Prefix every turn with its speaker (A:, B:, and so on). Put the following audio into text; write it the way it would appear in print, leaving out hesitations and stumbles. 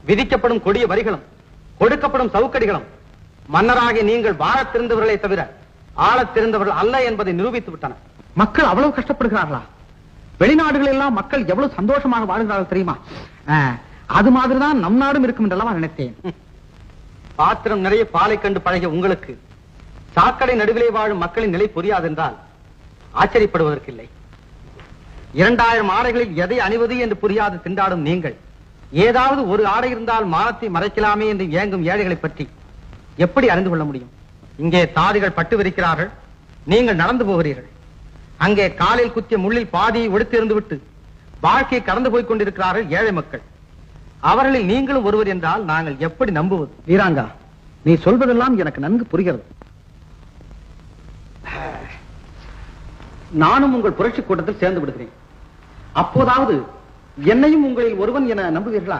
A: விதிக்கப்படும் கொடிய வரிகளும் கொடுக்கப்படும் சவுக்கடிகளும் மன்னராகிய நீங்கள் வாழத் தெரிந்தவர்களே தவிர ஆளத் தெரிந்தவர்கள் அல்ல என்பதை நிரூபித்து விட்டன.
B: மக்கள் அவ்வளவு கஷ்டப்படுகிறார்களா? வெளிநாடுகள் எல்லாம் மக்கள் எவ்வளவு சந்தோஷமாக வாழ்கிறார்கள் தெரியுமா? அது மாதிரிதான் நம் நாடும் இருக்கும் என்றெல்லாம் நினைத்தேன்.
A: பாத்திரம் நிறைய பாலை கண்டு பழகிய உங்களுக்கு சாக்கடை நடுவிலே வாழும் மக்களின் நிலை புரியாதென்றால் ஆச்சரியப்படுவதற்கில்லை. 2000 ஆடைகளில் எதை அணிவது என்று புரியாது திண்டாடும் நீங்கள் ஏதாவது ஒரு ஆடை இருந்தால் மானத்தை மறைக்கலாமே என்று ஏங்கும் ஏழைகளை பற்றி எப்படி அறிந்து கொள்ள முடியும்? இங்கே தாதிகள் பட்டு விரிக்கிறார்கள், நீங்கள் நடந்து போகிறீர்கள். அங்கே காலில் குத்திய முள்ளில் பாதியை ஒடுத்திருந்து விட்டு வாழ்க்கையை கடந்து போய் கொண்டிருக்கிறார்கள் ஏழை மக்கள். அவர்களில் நீங்களும் ஒருவர் என்றால் நாங்கள் எப்படி நம்புவது?
B: வீராங்கா, நீ சொல்வதெல்லாம் எனக்கு நன்கு புரிகிறது. நானும் உங்கள் புரட்சி கூட்டத்தில் சேர்ந்து விடுகிறேன். அப்போதாவது என்னையும் உங்களில் ஒருவன் என நம்புவீர்களா?